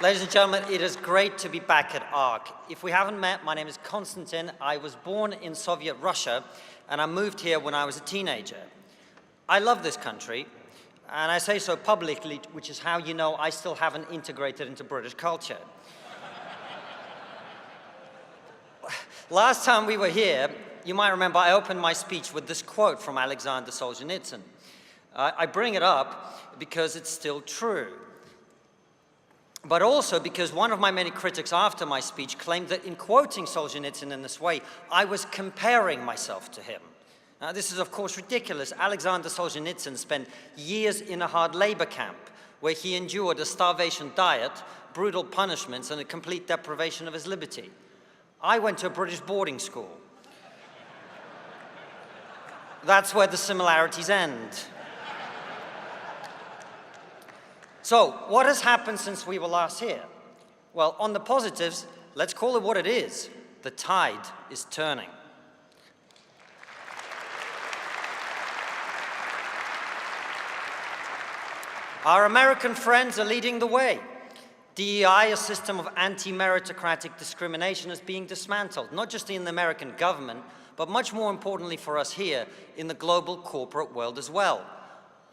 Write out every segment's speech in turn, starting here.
Ladies and gentlemen, it is great to be back at ARC. If we haven't met, my name is Konstantin. I was born in Soviet Russia, and I moved here when I was a teenager. I love this country, and I say so publicly, which is how you know I still haven't integrated into British culture. Last time we were here, you might remember I opened my speech with this quote from Alexander Solzhenitsyn. I bring it up because it's still true, but also because one of my many critics after my speech claimed that in quoting Solzhenitsyn in this way, I was comparing myself to him. Now, this is of course ridiculous. Alexander Solzhenitsyn spent years in a hard labor camp where he endured a starvation diet, brutal punishments, and a complete deprivation of his liberty. I went to a British boarding school. That's where the similarities end. So, what has happened since we were last here? Well, on the positives, let's call it what it is. The tide is turning. Our American friends are leading the way. DEI, a system of anti-meritocratic discrimination, is being dismantled, not just in the American government, but much more importantly for us here, in the global corporate world as well.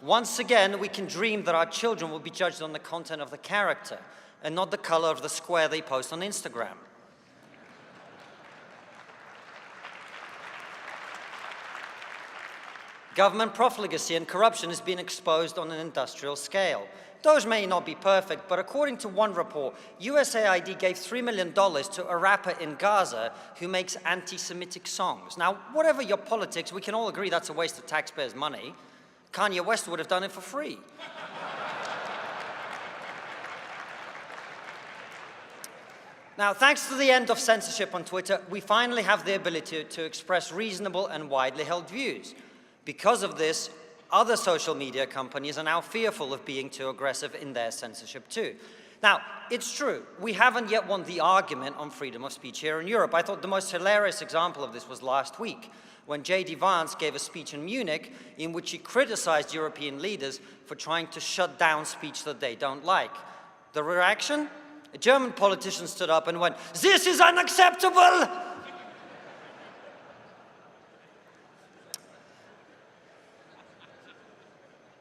Once again, we can dream that our children will be judged on the content of the character and not the color of the square they post on Instagram. Government profligacy and corruption has been exposed on an industrial scale. Those may not be perfect, but according to one report, USAID gave $3 million to a rapper in Gaza who makes anti-Semitic songs. Now, whatever your politics, we can all agree that's a waste of taxpayers' money. Kanye West would have done it for free. Now, thanks to the end of censorship on Twitter, we finally have the ability to express reasonable and widely held views. Because of this, other social media companies are now fearful of being too aggressive in their censorship too. Now, it's true, we haven't yet won the argument on freedom of speech here in Europe. I thought the most hilarious example of this was last week, when J.D. Vance gave a speech in Munich in which he criticized European leaders for trying to shut down speech that they don't like. The reaction? A German politician stood up and went, "This is unacceptable!"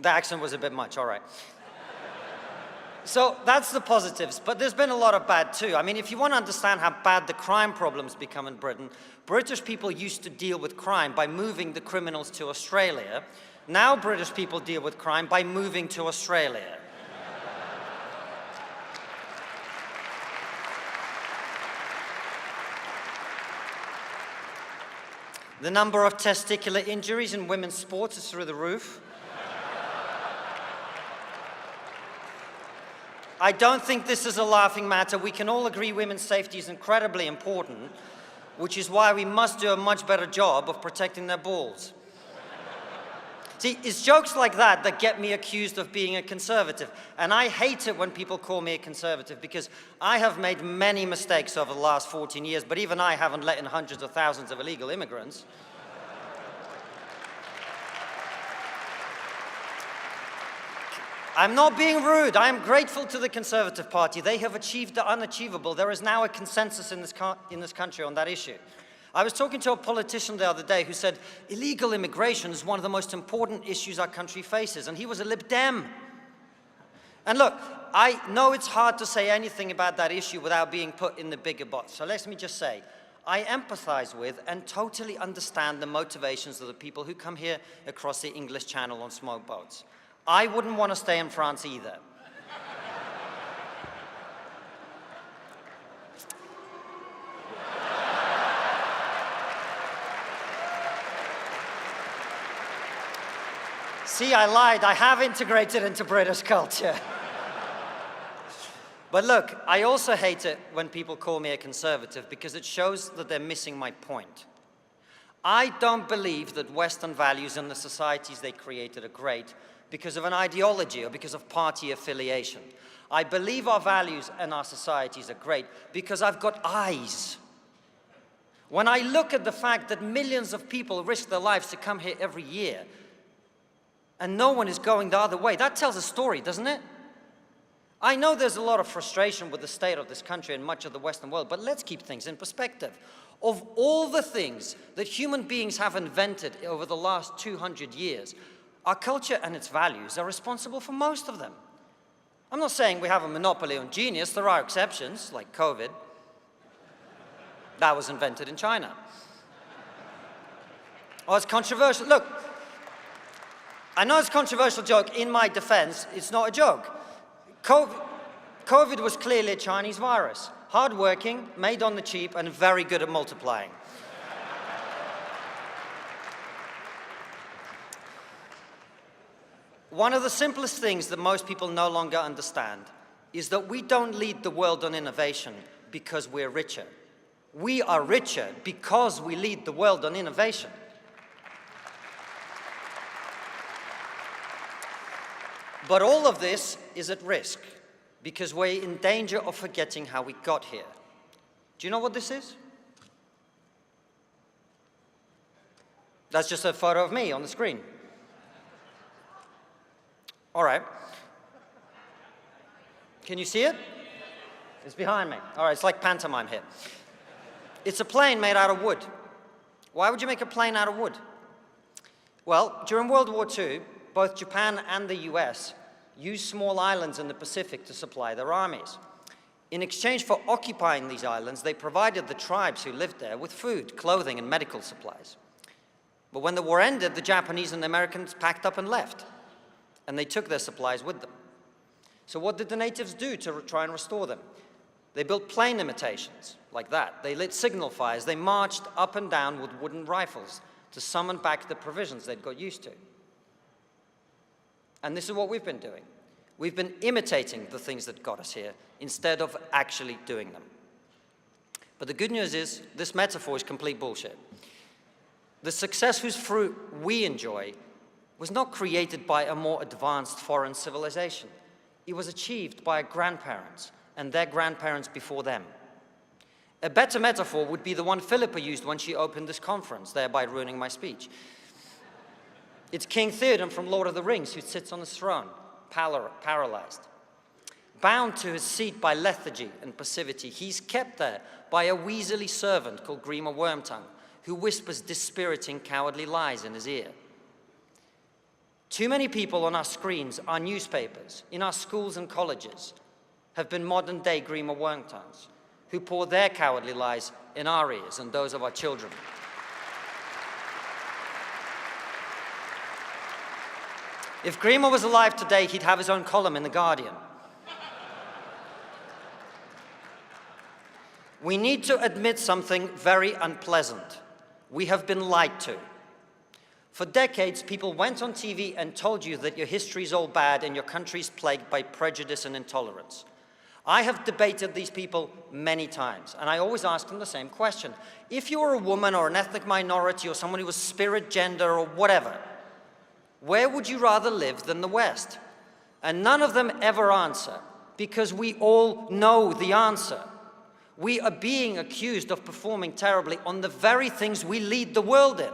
The accent was a bit much, all right. So that's the positives, but there's been a lot of bad too. I mean, if you want to understand how bad the crime problem's become in Britain, British people used to deal with crime by moving the criminals to Australia. Now British people deal with crime by moving to Australia. The number of testicular injuries in women's sports is through the roof. I don't think this is a laughing matter. We can all agree women's safety is incredibly important, which is why we must do a much better job of protecting their balls. See, it's jokes like that that get me accused of being a conservative. And I hate it when people call me a conservative because I have made many mistakes over the last 14 years, but even I haven't let in hundreds of thousands of illegal immigrants. I'm not being rude. I am grateful to the Conservative Party. They have achieved the unachievable. There is now a consensus in this country on that issue. I was talking to a politician the other day who said illegal immigration is one of the most important issues our country faces, and he was a Lib Dem. And look, I know it's hard to say anything about that issue without being put in the bigger box. So let me just say, I empathize with and totally understand the motivations of the people who come here across the English Channel on smoke boats. I wouldn't want to stay in France either. See, I lied. I have integrated into British culture. But look, I also hate it when people call me a conservative because it shows that they're missing my point. I don't believe that Western values and the societies they created are great because of an ideology or because of party affiliation. I believe our values and our societies are great because I've got eyes. When I look at the fact that millions of people risk their lives to come here every year and no one is going the other way, that tells a story, doesn't it? I know there's a lot of frustration with the state of this country and much of the Western world, but let's keep things in perspective. Of all the things that human beings have invented over the last 200 years, our culture and its values are responsible for most of them. I'm not saying we have a monopoly on genius. There are exceptions, like COVID. That was invented in China. Oh, it's controversial. Look, I know it's a controversial joke. In my defense, it's not a joke. COVID was clearly a Chinese virus. Hardworking, made on the cheap, and very good at multiplying. One of the simplest things that most people no longer understand is that we don't lead the world on innovation because we're richer. We are richer because we lead the world on innovation. But all of this is at risk because we're in danger of forgetting how we got here. Do you know what this is? That's just a photo of me on the screen. All right. Can you see it? It's behind me. All right, it's like pantomime here. It's a plane made out of wood. Why would you make a plane out of wood? Well, during World War II, both Japan and the US used small islands in the Pacific to supply their armies. In exchange for occupying these islands, they provided the tribes who lived there with food, clothing, and medical supplies. But when the war ended, the Japanese and the Americans packed up and left, and they took their supplies with them. So what did the natives do to try and restore them? They built plane imitations, like that. They lit signal fires. They marched up and down with wooden rifles to summon back the provisions they'd got used to. And this is what we've been doing. We've been imitating the things that got us here instead of actually doing them. But the good news is, this metaphor is complete bullshit. The success whose fruit we enjoy was not created by a more advanced foreign civilization. It was achieved by our grandparents and their grandparents before them. A better metaphor would be the one Philippa used when she opened this conference, thereby ruining my speech. It's King Theoden from Lord of the Rings who sits on his throne, paralyzed. Bound to his seat by lethargy and passivity, he's kept there by a weaselly servant called Grima Wormtongue, who whispers dispiriting, cowardly lies in his ear. Too many people on our screens, our newspapers, in our schools and colleges have been modern-day Grima Wormtongues, who pour their cowardly lies in our ears and those of our children. If Grima was alive today, he'd have his own column in The Guardian. We need to admit something very unpleasant. We have been lied to. For decades, people went on TV and told you that your history is all bad and your country is plagued by prejudice and intolerance. I have debated these people many times, and I always ask them the same question. If you were a woman or an ethnic minority or someone who was spirit, gender, or whatever, where would you rather live than the West? And none of them ever answer, because we all know the answer. We are being accused of performing terribly on the very things we lead the world in.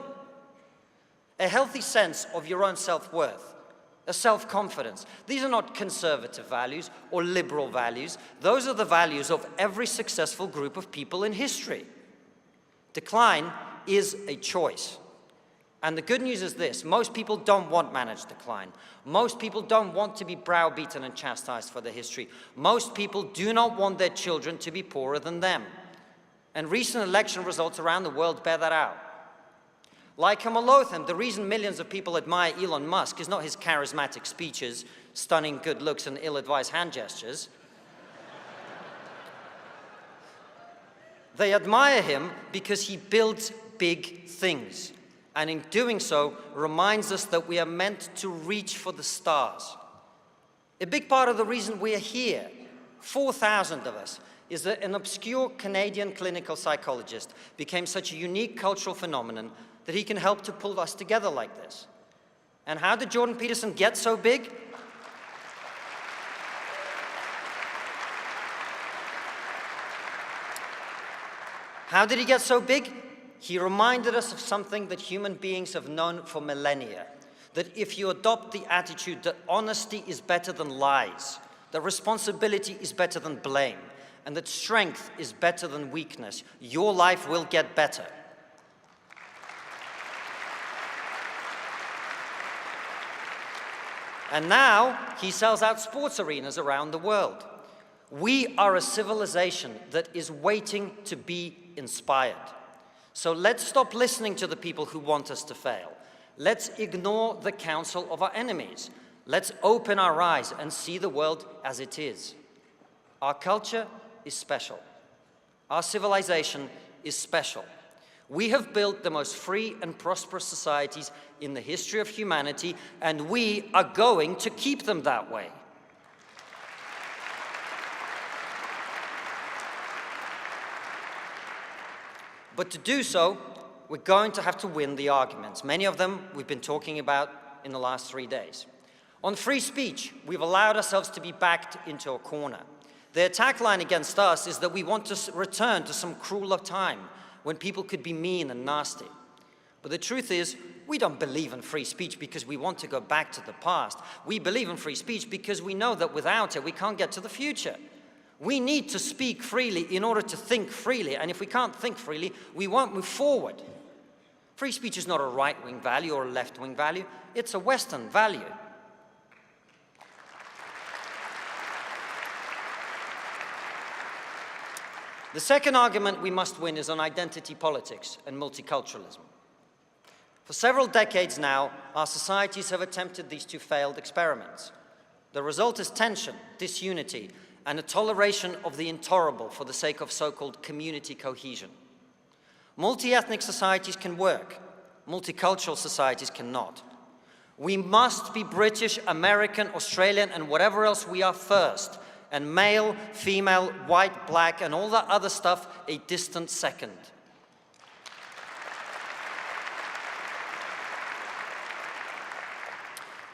A healthy sense of your own self-worth, a self-confidence. These are not conservative values or liberal values. Those are the values of every successful group of people in history. Decline is a choice. And the good news is this: most people don't want managed decline. Most people don't want to be browbeaten and chastised for their history. Most people do not want their children to be poorer than them. And recent election results around the world bear that out. Like him or loathe him, the reason millions of people admire Elon Musk is not his charismatic speeches, stunning good looks, and ill-advised hand gestures. They admire him because he builds big things, and in doing so, reminds us that we are meant to reach for the stars. A big part of the reason we are here, 4,000 of us, is that an obscure Canadian clinical psychologist became such a unique cultural phenomenon that he can help to pull us together like this. And how did Jordan Peterson get so big? How did he get so big? He reminded us of something that human beings have known for millennia, that if you adopt the attitude that honesty is better than lies, that responsibility is better than blame, and that strength is better than weakness, your life will get better. And now he sells out sports arenas around the world. We are a civilization that is waiting to be inspired. So let's stop listening to the people who want us to fail. Let's ignore the counsel of our enemies. Let's open our eyes and see the world as it is. Our culture is special. Our civilization is special. We have built the most free and prosperous societies in the history of humanity, and we are going to keep them that way. But to do so, we're going to have to win the arguments. Many of them we've been talking about in the last 3 days. On free speech, we've allowed ourselves to be backed into a corner. The attack line against us is that we want to return to some crueler time when people could be mean and nasty. But the truth is, we don't believe in free speech because we want to go back to the past. We believe in free speech because we know that without it, we can't get to the future. We need to speak freely in order to think freely, and if we can't think freely, we won't move forward. Free speech is not a right-wing value or a left-wing value, it's a Western value. The second argument we must win is on identity politics and multiculturalism. For several decades now, our societies have attempted these two failed experiments. The result is tension, disunity, and a toleration of the intolerable for the sake of so-called community cohesion. Multi-ethnic societies can work, multicultural societies cannot. We must be British, American, Australian, and whatever else we are first, and male, female, white, black, and all that other stuff a distant second.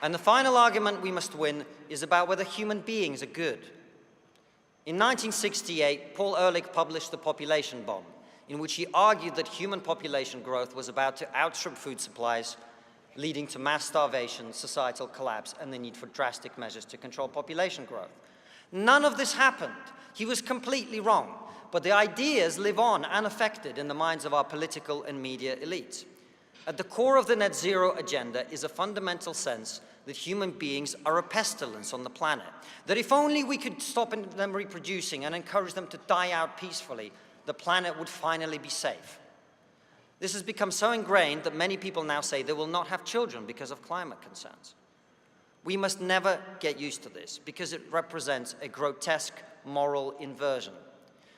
And the final argument we must win is about whether human beings are good. In 1968, Paul Ehrlich published The Population Bomb, in which he argued that human population growth was about to outstrip food supplies, leading to mass starvation, societal collapse, and the need for drastic measures to control population growth. None of this happened. He was completely wrong, but the ideas live on unaffected in the minds of our political and media elites. At the core of the net zero agenda is a fundamental sense that human beings are a pestilence on the planet, that if only we could stop them reproducing and encourage them to die out peacefully, the planet would finally be safe. This has become so ingrained that many people now say they will not have children because of climate concerns. We must never get used to this because it represents a grotesque moral inversion.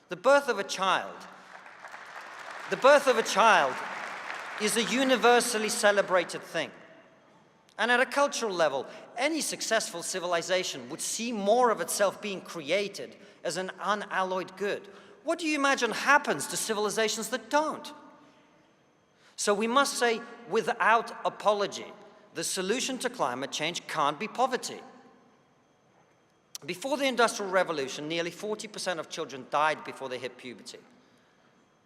The birth of a child is a universally celebrated thing. And at a cultural level, any successful civilization would see more of itself being created as an unalloyed good. What do you imagine happens to civilizations that don't? So we must say, without apology, the solution to climate change can't be poverty. Before the Industrial Revolution, nearly 40% of children died before they hit puberty.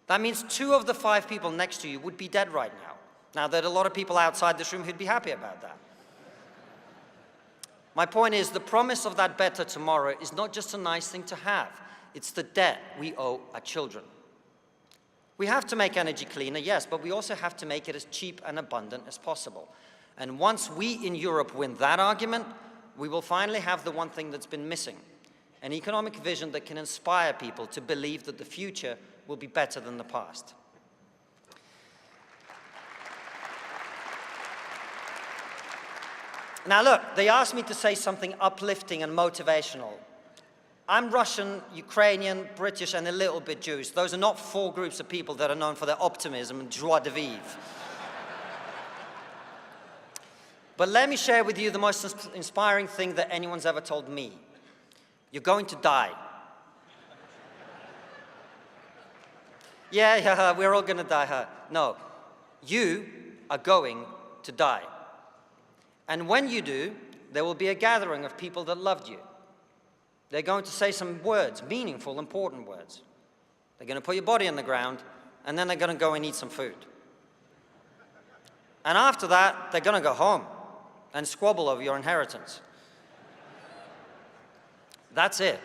That means 2 of the 5 people next to you would be dead right now. Now, there are a lot of people outside this room who'd be happy about that. My point is, the promise of that better tomorrow is not just a nice thing to have. It's the debt we owe our children. We have to make energy cleaner, yes, but we also have to make it as cheap and abundant as possible. And once we in Europe win that argument, we will finally have the one thing that's been missing, an economic vision that can inspire people to believe that the future will be better than the past. Now look, they asked me to say something uplifting and motivational. I'm Russian, Ukrainian, British, and a little bit Jewish. Those are not 4 groups of people that are known for their optimism and joie de vivre. But let me share with you the most inspiring thing that anyone's ever told me. You're going to die. Yeah, we're all going to die, huh? No, you are going to die. And when you do, there will be a gathering of people that loved you. They're going to say some words, meaningful, important words. They're going to put your body on the ground, and then they're going to go and eat some food. And after that, they're going to go home and squabble over your inheritance. That's it.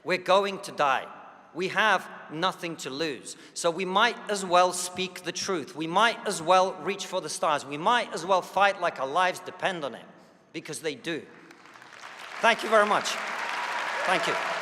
We're going to die. We have nothing to lose. So we might as well speak the truth. We might as well reach for the stars. We might as well fight like our lives depend on it, because they do. Thank you very much. Thank you.